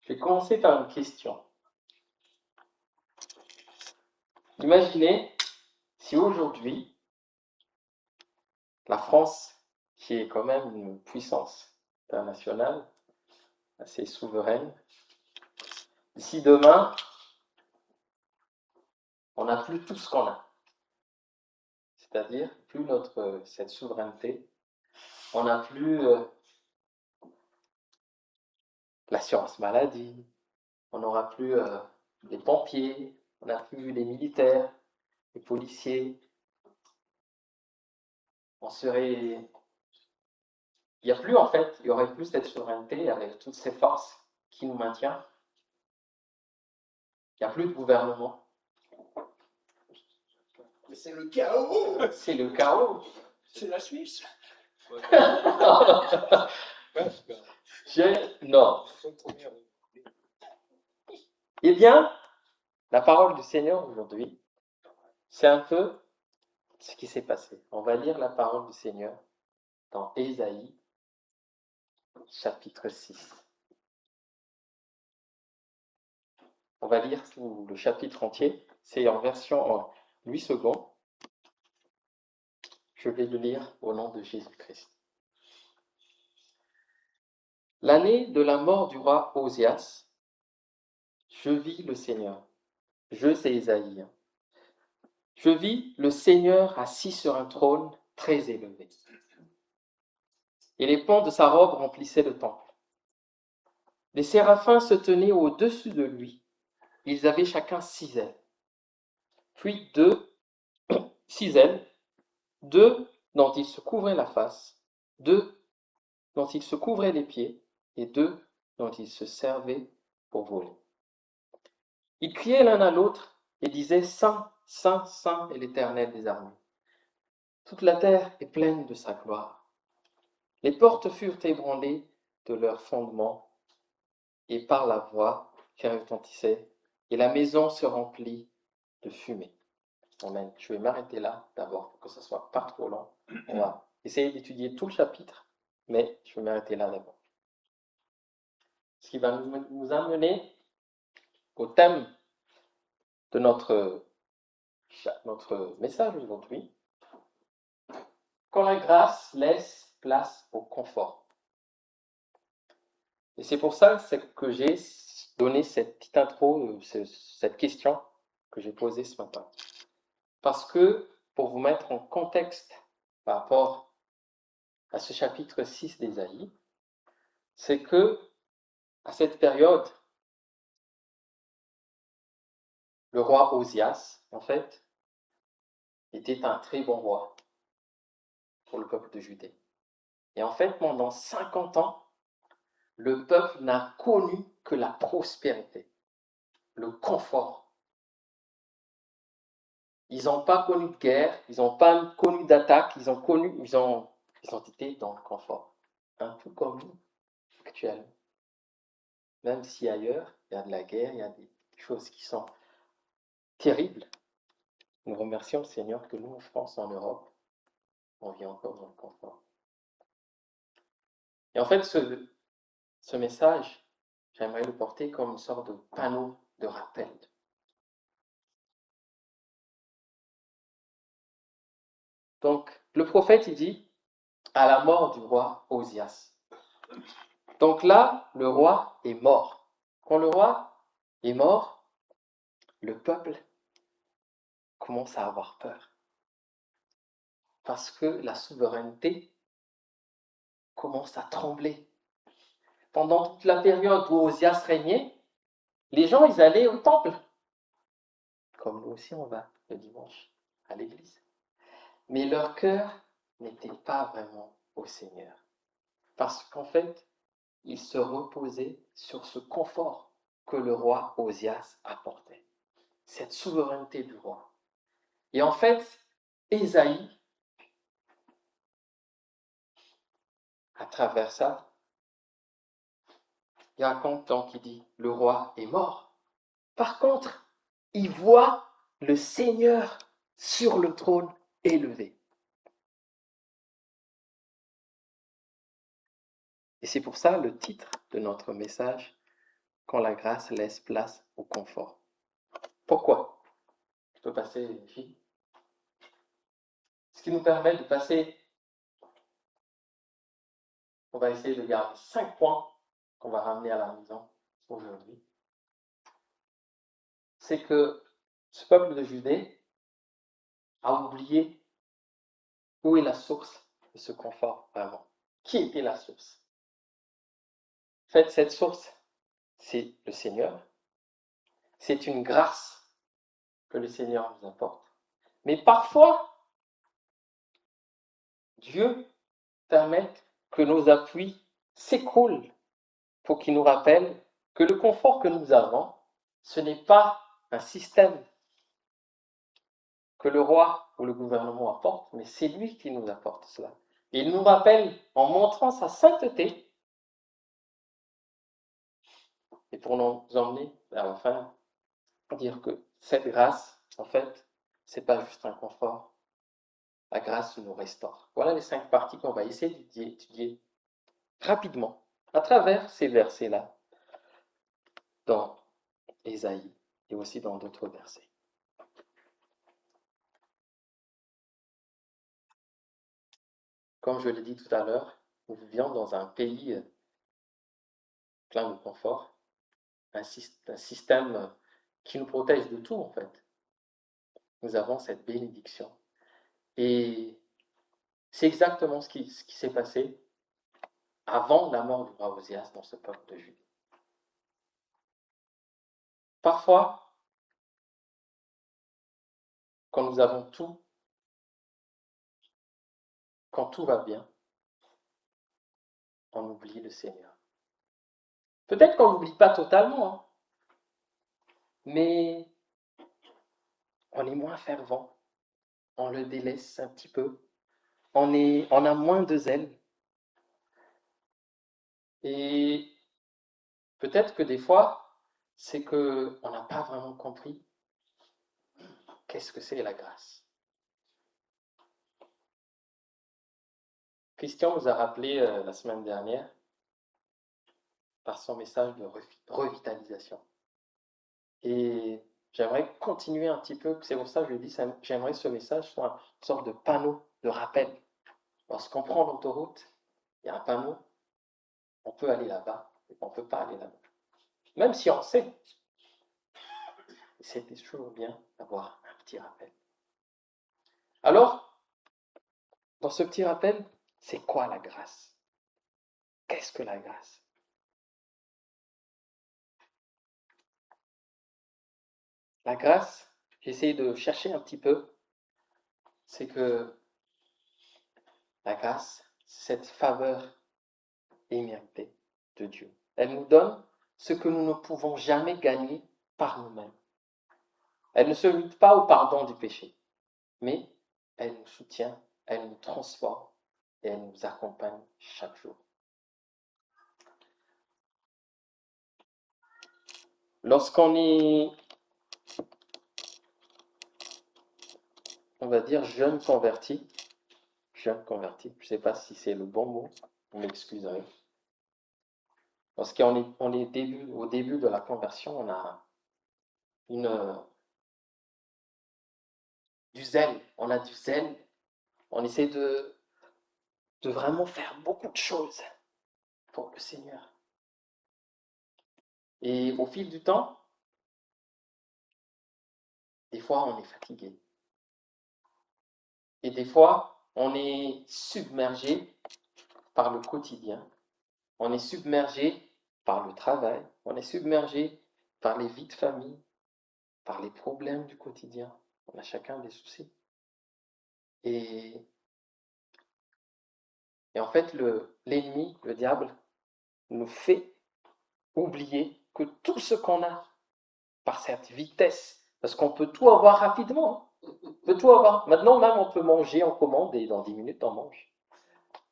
Je vais commencer par une question. Imaginez si aujourd'hui, la France, qui est quand même une puissance internationale, assez souveraine, si demain, on n'a plus tout ce qu'on a, c'est-à-dire plus cette souveraineté, on n'a plus l'assurance maladie, on n'aura plus les pompiers, on n'a plus les militaires, les policiers, il n'y a plus en fait, il n'y aurait plus cette souveraineté avec toutes ces forces qui nous maintiennent. Il n'y a plus de gouvernement. Mais c'est le chaos. C'est le chaos. C'est la Suisse. Non. Eh bien, la parole du Seigneur aujourd'hui, c'est un peu ce qui s'est passé. On va lire la parole du Seigneur dans Ésaïe, chapitre 6. On va lire tout le chapitre entier. C'est en version 8 secondes. Je vais le lire au nom de Jésus-Christ. L'année de la mort du roi Osias, je vis le Seigneur. C'est Ésaïe. Je vis le Seigneur assis sur un trône très élevé. Et les pans de sa robe remplissaient le temple. Les séraphins se tenaient au-dessus de lui. Ils avaient chacun 6 ailes. Puis 6 ailes, 2 dont ils se couvraient la face, 2 dont ils se couvraient les pieds, et 2 dont ils se servaient pour voler. Ils criaient l'un à l'autre et disaient « Saint, Saint, Saint est l'Éternel des armées. Toute la terre est pleine de sa gloire. » Les portes furent ébranlées de leurs fondements et par la voix qui retentissait, et la maison se remplit de fumée. Amen. Je vais m'arrêter là d'abord pour que ce ne soit pas trop long. On va essayer d'étudier tout le chapitre, mais je vais m'arrêter là d'abord. Ce qui va nous amener au thème de notre message aujourd'hui. Quand la grâce laisse place au confort. Et c'est pour ça que j'ai donné cette petite intro, cette question que j'ai posée ce matin. Parce que, pour vous mettre en contexte par rapport à ce chapitre 6 d'Ésaïe, c'est que, à cette période, le roi Osias, en fait, était un très bon roi pour le peuple de Judée. Et en fait, pendant 50 ans, le peuple n'a connu que la prospérité, le confort. Ils n'ont pas connu de guerre, ils n'ont pas connu d'attaque, ils ont été dans le confort. Un peu comme nous, actuellement. Même si ailleurs, il y a de la guerre, il y a des choses qui sont terribles. Nous remercions le Seigneur que nous, en France, en Europe, on vit encore dans le confort. Et en fait, ce message, j'aimerais le porter comme une sorte de panneau de rappel. Donc, le prophète, il dit, à la mort du roi Osias. Donc là, le roi est mort. Quand le roi est mort, le peuple commence à avoir peur. Parce que la souveraineté commence à trembler. Pendant toute la période où Osias régnait, les gens, ils allaient au temple. Comme nous aussi, on va le dimanche à l'église. Mais leur cœur n'était pas vraiment au Seigneur. Parce qu'en fait, ils se reposaient sur ce confort que le roi Osias apportait. Cette souveraineté du roi. Et en fait, Ésaïe, à travers ça, il raconte donc, il dit, le roi est mort. Par contre, il voit le Seigneur sur le trône élevé. Et c'est pour ça le titre de notre message, quand la grâce laisse place au confort. Pourquoi? Je peux passer les filles. Ce qui nous permet de passer, on va essayer de garder 5 points qu'on va ramener à la maison aujourd'hui. C'est que ce peuple de Judée a oublié où est la source de ce confort vraiment. Qui était la source? En fait, cette source, c'est le Seigneur. C'est une grâce que le Seigneur nous apporte. Mais parfois, Dieu permet que nos appuis s'écroulent pour qu'il nous rappelle que le confort que nous avons, ce n'est pas un système que le roi ou le gouvernement apporte, mais c'est lui qui nous apporte cela. Et il nous rappelle en montrant sa sainteté et pour nous emmener vers la fin, dire que cette grâce, en fait, c'est pas juste un confort. La grâce nous restaure. Voilà les 5 parties qu'on va essayer d'étudier rapidement à travers ces versets-là dans Ésaïe et aussi dans d'autres versets. Comme je l'ai dit tout à l'heure, nous vivions dans un pays plein de confort, un système qui nous protège de tout en fait. Nous avons cette bénédiction. Et c'est exactement ce qui s'est passé avant la mort du roi Osias dans ce peuple de Jude. Parfois, quand nous avons tout, quand tout va bien, on oublie le Seigneur. Peut-être qu'on n'oublie pas totalement, hein, mais on est moins fervent, on le délaisse un petit peu, on a moins de zèle. Et peut-être que des fois, c'est qu'on n'a pas vraiment compris qu'est-ce que c'est la grâce. Christian nous a rappelé la semaine dernière par son message de revitalisation. Et j'aimerais continuer un petit peu, c'est pour ça que je dis, j'aimerais que ce message soit une sorte de panneau de rappel. Lorsqu'on prend l'autoroute, il y a un panneau, on peut aller là-bas, et on ne peut pas aller là-bas. Même si on sait, c'est toujours bien d'avoir un petit rappel. Alors, dans ce petit rappel, c'est quoi la grâce? Qu'est-ce que la grâce? La grâce, j'essaie de chercher un petit peu, c'est que la grâce, c'est cette faveur imméritée de Dieu. Elle nous donne ce que nous ne pouvons jamais gagner par nous-mêmes. Elle ne se limite pas au pardon du péché, mais elle nous soutient, elle nous transforme et elle nous accompagne chaque jour. Lorsqu'on est, on va dire, jeune converti, je ne sais pas si c'est le bon mot, vous m'excuserez. Lorsqu'on est, au début de la conversion, on a du zèle, on essaie de vraiment faire beaucoup de choses pour le Seigneur. Et au fil du temps, des fois on est fatigué. Et des fois, on est submergé par le quotidien. On est submergé par le travail. On est submergé par les vies de famille, par les problèmes du quotidien. On a chacun des soucis. Et en fait, l'ennemi, le diable, nous fait oublier que tout ce qu'on a, par cette vitesse, parce qu'on peut tout avoir rapidement, hein. On peut tout avoir. Maintenant même, on peut manger en commande et dans 10 minutes, on mange.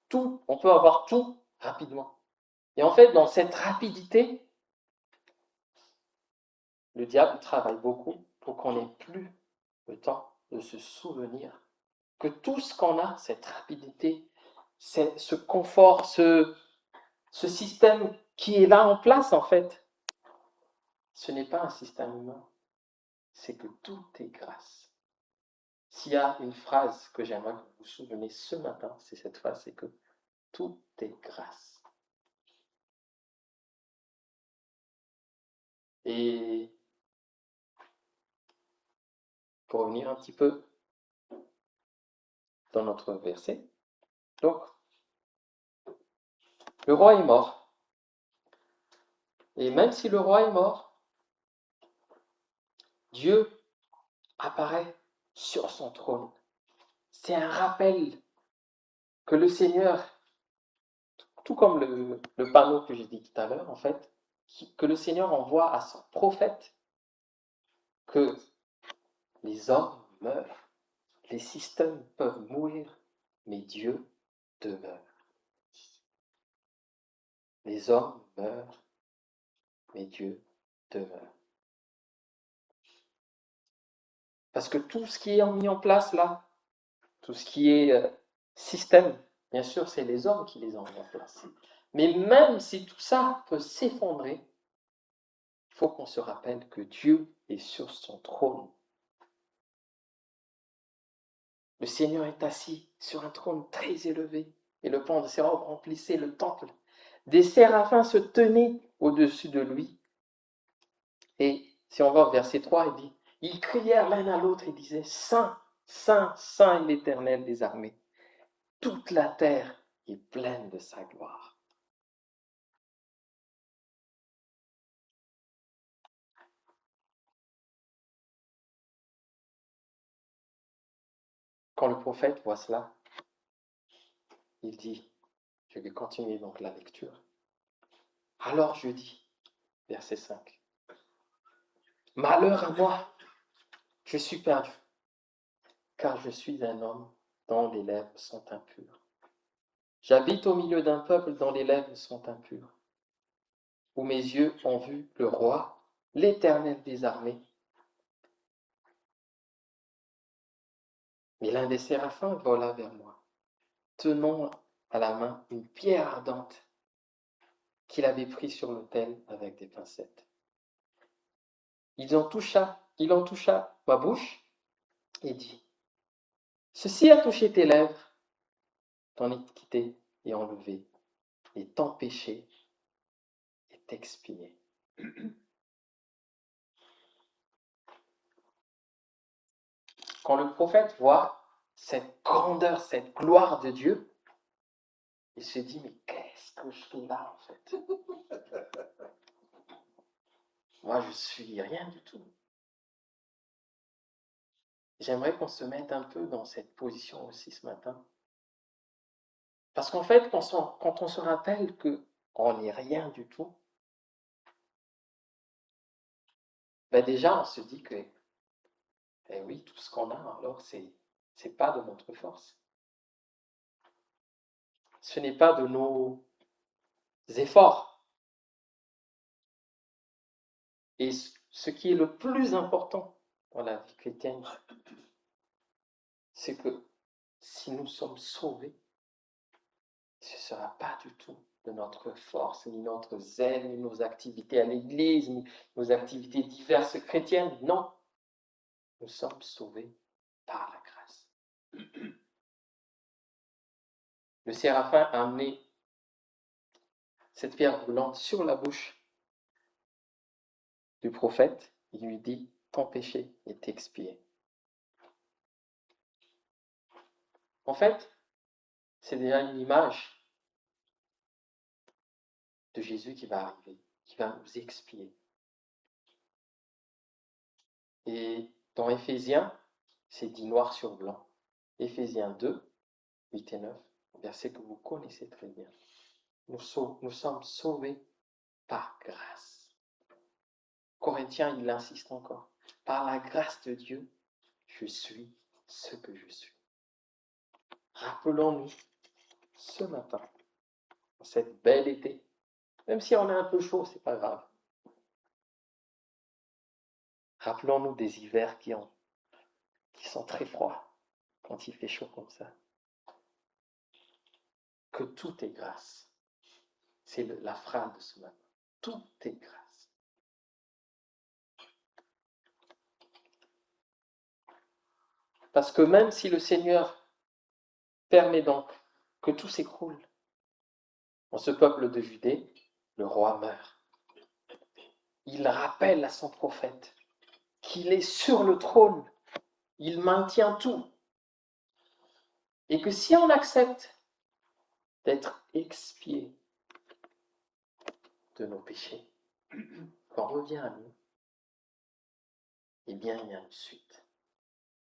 Tout, on peut avoir tout rapidement. Et en fait, dans cette rapidité, le diable travaille beaucoup pour qu'on n'ait plus le temps de se souvenir que tout ce qu'on a, cette rapidité, ce confort, ce système qui est là en place en fait, ce n'est pas un système humain, c'est que tout est grâce. S'il y a une phrase que j'aimerais que vous vous souveniez ce matin, c'est cette phrase, c'est que tout est grâce. Et pour revenir un petit peu dans notre verset, donc, le roi est mort. Et même si le roi est mort, Dieu apparaît sur son trône. C'est un rappel que le Seigneur, tout comme le panneau que j'ai dit tout à l'heure, en fait, que le Seigneur envoie à son prophète que les hommes meurent, les systèmes peuvent mourir, mais Dieu demeure. Les hommes meurent, mais Dieu demeure. Parce que tout ce qui est mis en place là, tout ce qui est système, bien sûr, c'est les hommes qui les ont mis en place. Mais même si tout ça peut s'effondrer, il faut qu'on se rappelle que Dieu est sur son trône. Le Seigneur est assis sur un trône très élevé, et le pan de ses robes remplissait le temple. Des séraphins se tenaient au-dessus de lui. Et si on va au verset 3, il dit, ils crièrent l'un à l'autre et disaient, Saint, Saint, Saint est l'Éternel des armées. Toute la terre est pleine de sa gloire. Quand le prophète voit cela, il dit, je vais continuer donc la lecture. Alors je dis, verset 5, malheur à moi, je suis perdu, car je suis un homme dont les lèvres sont impures. J'habite au milieu d'un peuple dont les lèvres sont impures, où mes yeux ont vu le roi, l'Éternel des armées. Mais l'un des séraphins vola vers moi, tenant à la main une pierre ardente qu'il avait prise sur l'autel avec des pincettes. Il en toucha ma bouche et dit, ceci a touché tes lèvres, ton iniquité est enlevée, et ton péché est expié. Quand le prophète voit cette grandeur, cette gloire de Dieu, il se dit, mais qu'est-ce que je fais là en fait? Moi, je suis rien du tout. J'aimerais qu'on se mette un peu dans cette position aussi ce matin. Parce qu'en fait, quand on se rappelle qu'on n'est rien du tout, ben déjà, on se dit que, eh oui, tout ce qu'on a, alors, c'est pas de notre force. Ce n'est pas de nos efforts. Et ce qui est le plus important dans la vie chrétienne, c'est que si nous sommes sauvés, ce ne sera pas du tout de notre force, ni notre zèle, ni nos activités à l'église, ni nos activités diverses chrétiennes. Non, nous sommes sauvés par la grâce. Le séraphin a amené cette pierre brûlante sur la bouche du prophète. Il lui dit, ton péché est expié. En fait, c'est déjà une image de Jésus qui va arriver, qui va nous expier. Et dans Éphésiens, c'est dit noir sur blanc. Éphésiens 2, 8 et 9, verset que vous connaissez très bien. Nous sommes sauvés par grâce. Corinthiens, il insiste encore. Par la grâce de Dieu, je suis ce que je suis. Rappelons-nous ce matin, dans cette belle été, même si on est un peu chaud, c'est pas grave. Rappelons-nous des hivers qui sont très froids quand il fait chaud comme ça. Que tout est grâce. C'est la phrase de ce matin. Tout est grâce. Parce que même si le Seigneur permet donc que tout s'écroule, dans ce peuple de Judée, le roi meurt. Il rappelle à son prophète qu'il est sur le trône, il maintient tout. Et que si on accepte d'être expié de nos péchés, qu'on revient à nous, eh bien il y a une suite.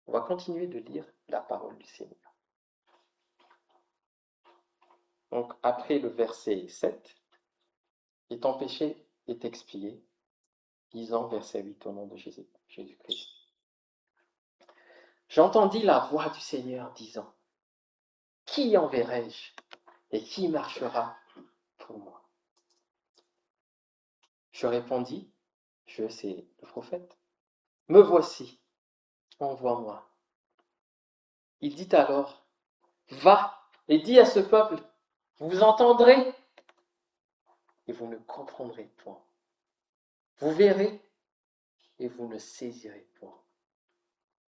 On va continuer de lire la parole du Seigneur. Donc après le verset 7, et ton péché est expié, disant verset 8 au nom de Jésus-Christ. J'entendis la voix du Seigneur disant, qui enverrai-je et qui marchera pour moi? Je répondis, je sais le prophète, me voici, envoie-moi. Il dit alors, va et dis à ce peuple, vous entendrez et vous ne comprendrez point. Vous verrez et vous ne saisirez point.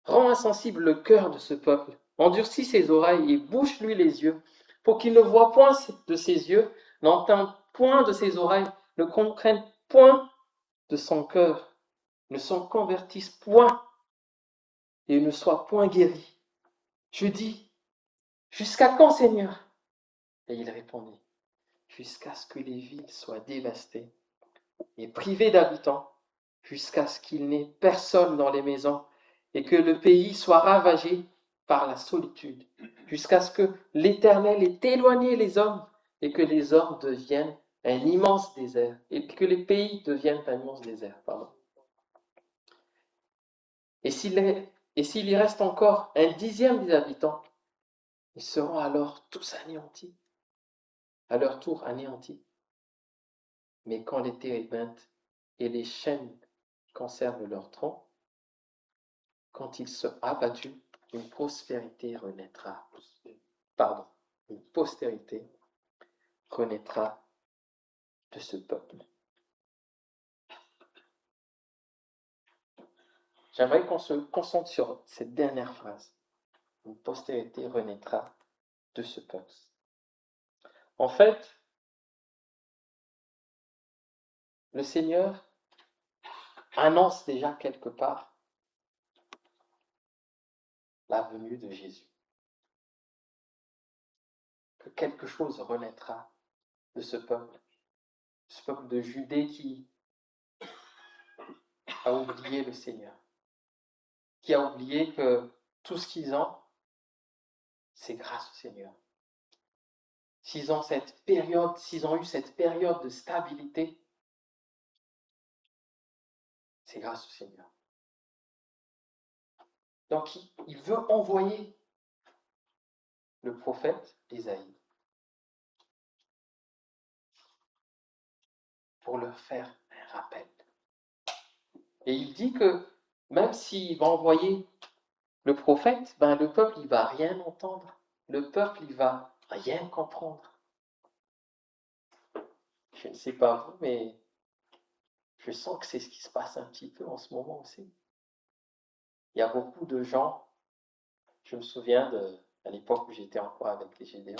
Rends insensible le cœur de ce peuple, endurcis ses oreilles et bouche-lui les yeux, pour qu'il ne voie point de ses yeux, n'entende point de ses oreilles, ne comprenne point de son cœur, ne s'en convertisse point et ne soit point guéri. Je dis, jusqu'à quand, Seigneur? Et il répondit, jusqu'à ce que les villes soient dévastées et privées d'habitants, jusqu'à ce qu'il n'y ait personne dans les maisons et que le pays soit ravagé par la solitude, jusqu'à ce que l'Éternel ait éloigné les hommes et que les hommes deviennent un immense désert, et que les pays deviennent un immense désert. Et s'il y reste encore un dixième des habitants, ils seront alors tous anéantis, à leur tour anéantis. Mais quand les térébintes et les chênes conservent leur tronc, quand ils seront abattus, une postérité renaîtra. Une postérité renaîtra de ce peuple. J'aimerais qu'on se concentre sur cette dernière phrase. Une postérité renaîtra de ce peuple. En fait, le Seigneur annonce déjà quelque part la venue de Jésus. Que quelque chose renaîtra de ce peuple de Judée qui a oublié le Seigneur, qui a oublié que tout ce qu'ils ont, c'est grâce au Seigneur. S'ils ont eu cette période de stabilité, c'est grâce au Seigneur. Donc, il veut envoyer le prophète Isaïe pour leur faire un rappel. Et il dit que même s'il va envoyer le prophète, le peuple, il va rien entendre. Le peuple, il va rien comprendre. Je ne sais pas vous, mais je sens que c'est ce qui se passe un petit peu en ce moment aussi. Il y a beaucoup de gens, je me souviens à l'époque où j'étais encore avec les Gédéons,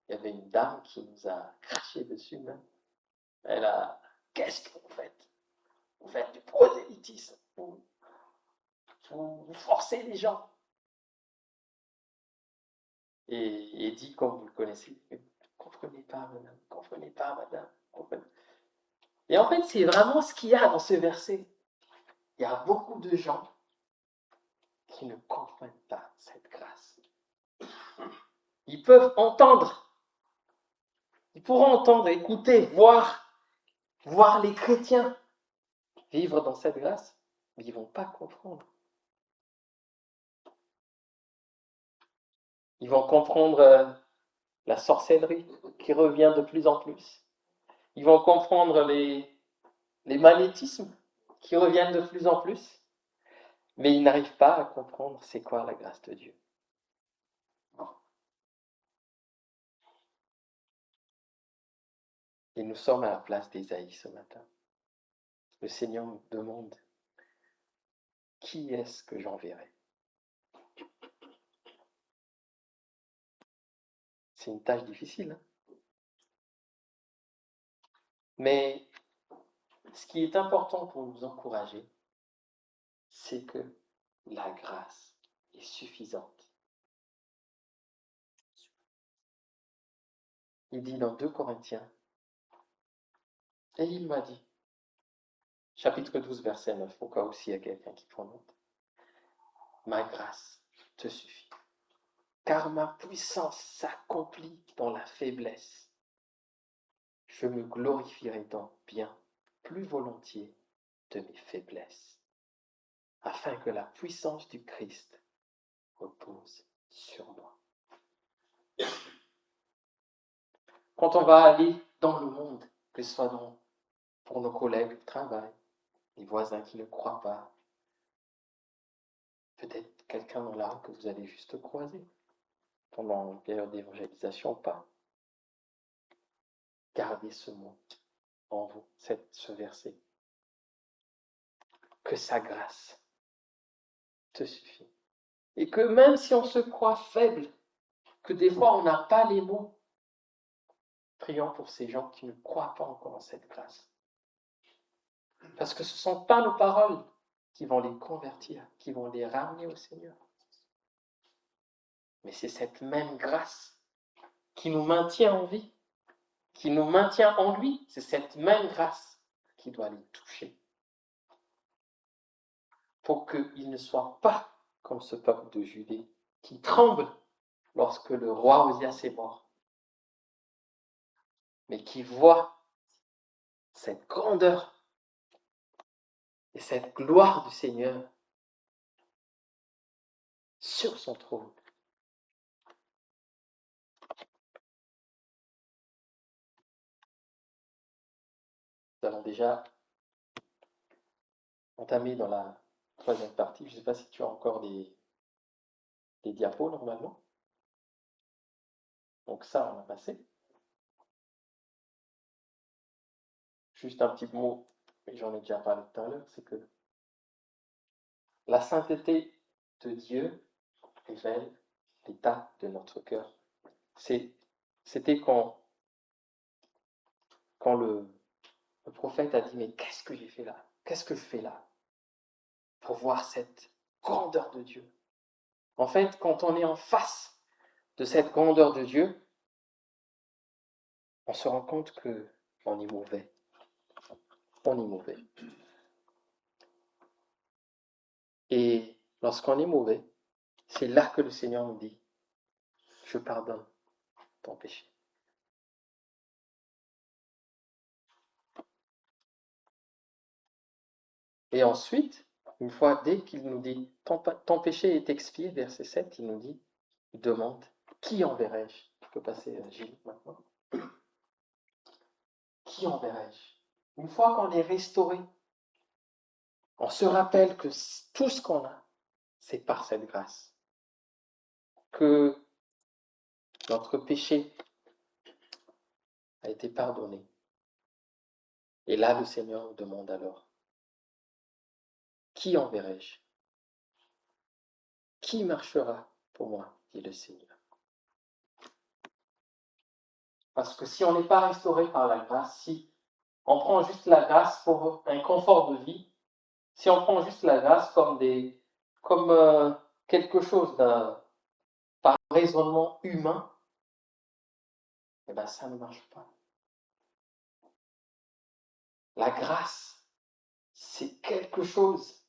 il y avait une dame qui nous a craché dessus même. Elle a, qu'est-ce que vous faites? Vous faites du prosélytisme. Vous forcez les gens. Et dit, comme vous le connaissez, ne comprenez pas, madame, comprenez pas, madame, comprenez. Et en fait, c'est vraiment ce qu'il y a dans ce verset. Il y a beaucoup de gens qui ne comprennent pas cette grâce. Ils peuvent entendre, ils pourront entendre, écouter, voir les chrétiens vivre dans cette grâce, mais ils ne vont pas comprendre. Ils vont comprendre la sorcellerie qui revient de plus en plus. Ils vont comprendre les magnétismes qui reviennent de plus en plus, mais ils n'arrivent pas à comprendre c'est quoi la grâce de Dieu. Et nous sommes à la place d'Ésaïe ce matin. Le Seigneur nous demande, qui est-ce que j'enverrai? C'est une tâche difficile, hein. Mais ce qui est important pour nous encourager, c'est que la grâce est suffisante. Il dit dans 2 Corinthiens, et il m'a dit, chapitre 12, verset 9, au cas où s'il y a quelqu'un qui prend note, ma grâce te suffit, car ma puissance s'accomplit dans la faiblesse. Je me glorifierai donc bien plus volontiers de mes faiblesses, afin que la puissance du Christ repose sur moi. Quand on va aller dans le monde, que ce soit pour nos collègues de travail, les voisins qui ne croient pas, peut-être quelqu'un dans la rue que vous allez juste croiser pendant une période d'évangélisation ou pas, gardez ce mot en vous, ce verset. Que sa grâce te suffit. Et que même si on se croit faible, que des fois on n'a pas les mots, prions pour ces gens qui ne croient pas encore en cette grâce. Parce que ce ne sont pas nos paroles qui vont les convertir, qui vont les ramener au Seigneur. Mais c'est cette même grâce qui nous maintient en vie, qui nous maintient en lui. C'est cette même grâce qui doit les toucher. Pour qu'ils ne soient pas comme ce peuple de Judée qui tremble lorsque le roi Osias est mort, mais qui voit cette grandeur et cette gloire du Seigneur sur son trône. Nous allons déjà entamer dans la 3e partie. Je ne sais pas si tu as encore des diapos normalement. Donc ça, on a passé. Juste un petit mot, mais j'en ai déjà parlé tout à l'heure, c'est que la sainteté de Dieu révèle l'état de notre cœur. C'était quand le prophète a dit, mais qu'est-ce que j'ai fait là? Qu'est-ce que je fais là? Pour voir cette grandeur de Dieu. En fait, quand on est en face de cette grandeur de Dieu, on se rend compte qu'on est mauvais. On est mauvais. Et lorsqu'on est mauvais, c'est là que le Seigneur nous dit, je pardonne ton péché. Et ensuite, une fois, dès qu'il nous dit, ton péché est expié, verset 7, il nous dit, il demande, qui enverrai-je? Je peux passer à Gilles maintenant. Qui enverrai-je? Une fois qu'on est restauré, on se rappelle que tout ce qu'on a, c'est par cette grâce. Que notre péché a été pardonné. Et là, le Seigneur nous demande alors, qui enverrai-je? Qui marchera pour moi, dit le Seigneur. Parce que si on n'est pas restauré par la grâce, si on prend juste la grâce pour un confort de vie, si on prend juste la grâce comme quelque chose par raisonnement humain, eh bien ça ne marche pas. La grâce, c'est quelque chose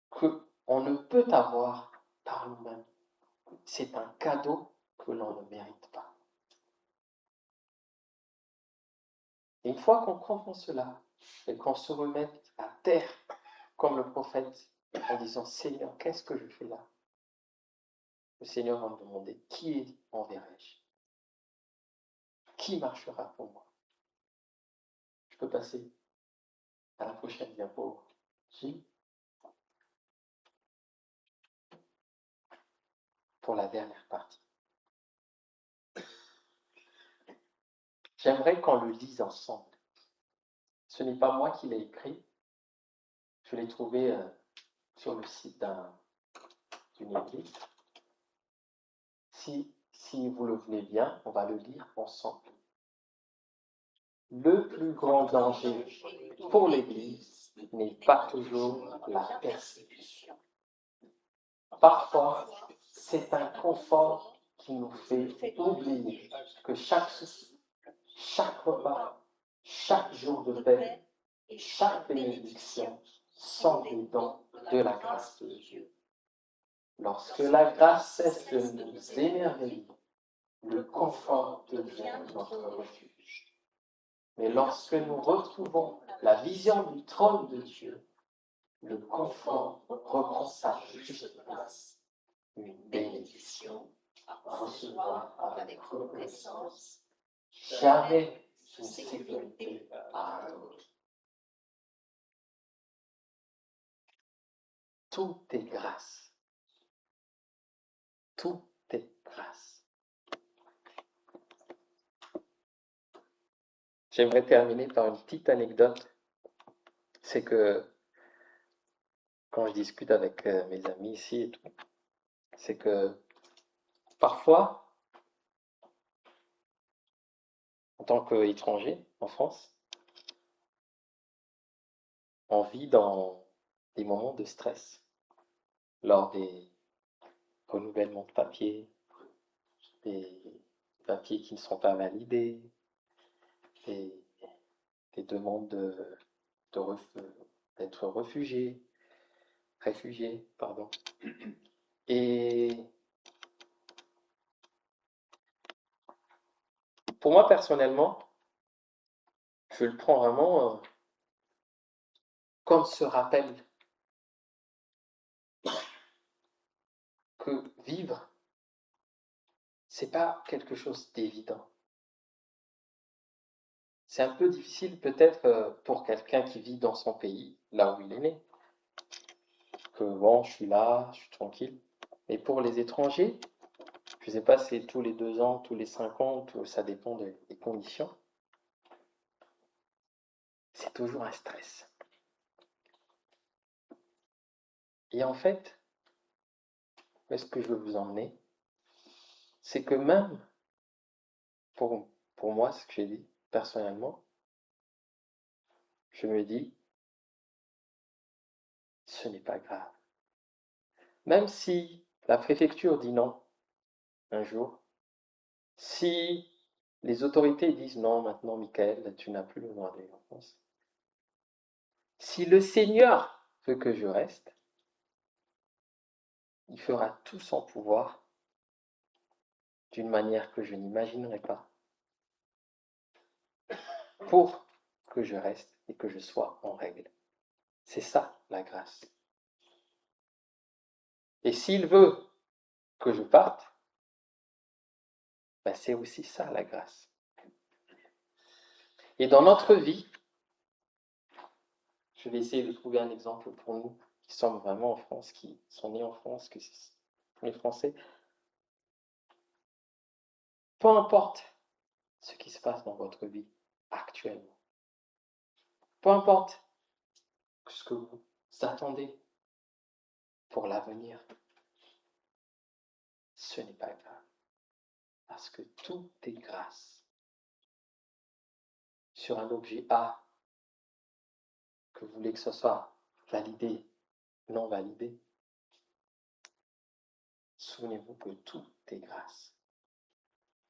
qu'on ne peut avoir par nous-mêmes. C'est un cadeau que l'on ne mérite pas. Et une fois qu'on comprend cela, et qu'on se remette à terre, comme le prophète, en disant, Seigneur, qu'est-ce que je fais là? Le Seigneur va me demander, qui enverrai-je? Qui marchera pour moi? Je peux passer à la prochaine diapo. Gilles, pour la dernière partie. J'aimerais qu'on le lise ensemble. Ce n'est pas moi qui l'ai écrit. Je l'ai trouvé sur le site d'une église. Si si vous le voulez bien, on va le lire ensemble. Le plus grand danger pour l'Église n'est pas toujours la persécution. Parfois, c'est un confort qui nous fait oublier que chaque souci, chaque repas, chaque jour de paix, chaque bénédiction sont des dons de la grâce de Dieu. Lorsque la grâce cesse de nous émerveiller, le confort devient notre refuge. Mais lorsque nous retrouvons la vision du trône de Dieu, le confort reprend sa juste place. Une bénédiction à recevoir avec reconnaissance, jamais une sécurité par un autre. Tout est grâce. Tout est grâce. J'aimerais terminer par une petite anecdote. C'est que quand je discute avec mes amis ici et tout, c'est que parfois, en tant qu'étranger en France, on vit dans des moments de stress lors des renouvellements de papiers, des papiers qui ne sont pas validés, des demandes d'être réfugiés, pardon. Et pour moi personnellement, je le prends vraiment comme ce rappel que vivre, c'est pas quelque chose d'évident. C'est un peu difficile peut-être pour quelqu'un qui vit dans son pays, là où il est né. Que bon, je suis là, je suis tranquille. Mais pour les étrangers, je ne sais pas si c'est tous les 2 ans, tous les 5 ans, ça dépend des conditions. C'est toujours un stress. Et en fait, où est-ce que je veux vous emmener? C'est que même pour moi, ce que j'ai dit personnellement, je me dis, ce n'est pas grave. Même si la préfecture dit non un jour, si les autorités disent non, maintenant, Michael, tu n'as plus le droit d'aller en France. Si le Seigneur veut que je reste, il fera tout son pouvoir d'une manière que je n'imaginerai pas pour que je reste et que je sois en règle. C'est ça la grâce. Et s'il veut que je parte, ben c'est aussi ça la grâce. Et dans notre vie, je vais essayer de trouver un exemple pour nous qui sommes vraiment en France, qui sont nés en France, que c'est les Français. Peu importe ce qui se passe dans votre vie actuellement, peu importe ce que vous attendez pour l'avenir, ce n'est pas grave, parce que tout est grâce. Sur un objet A, que vous voulez que ce soit validé, non validé, souvenez-vous que tout est grâce.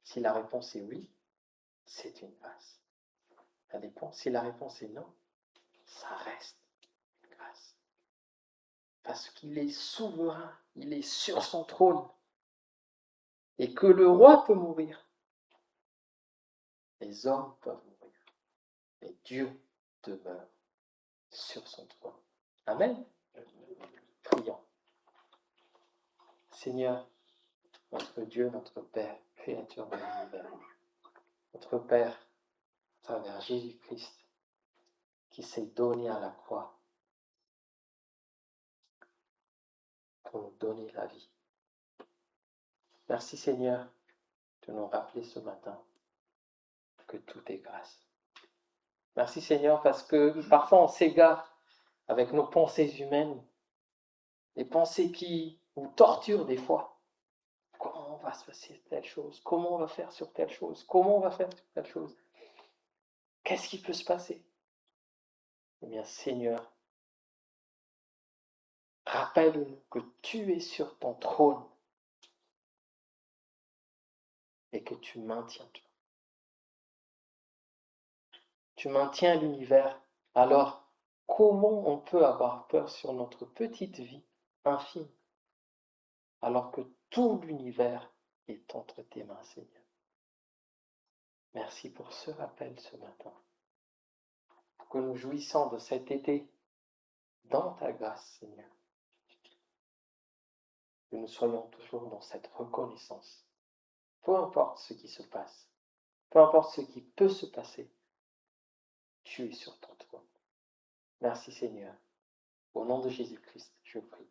Si la réponse est oui, c'est une grâce. Ça dépend. Si la réponse est non, ça reste une grâce. Parce qu'il est souverain, il est sur son trône. Et que le roi peut mourir. Les hommes peuvent mourir. Mais Dieu demeure sur son trône. Amen. Prions. Seigneur, notre Dieu, notre Père, Créateur de l'univers, notre Père, à travers Jésus-Christ, qui s'est donné à la croix pour nous donner la vie. Merci Seigneur de nous rappeler ce matin que tout est grâce. Merci Seigneur parce que parfois on s'égare avec nos pensées humaines, des pensées qui nous torturent des fois. va se passer telle chose, comment on va faire sur telle chose, comment on va faire sur telle chose. Qu'est-ce qui peut se passer? Eh bien, Seigneur, rappelle-nous que tu es sur ton trône et que tu maintiens tout. Tu maintiens l'univers. Alors, comment on peut avoir peur sur notre petite vie infime, alors que tout l'univers est entre tes mains, Seigneur? Merci pour ce rappel ce matin. Que nous jouissons de cet été dans ta grâce, Seigneur. Que nous soyons toujours dans cette reconnaissance. Peu importe ce qui se passe, peu importe ce qui peut se passer, tu es sur ton trône. Merci Seigneur. Au nom de Jésus-Christ, je prie.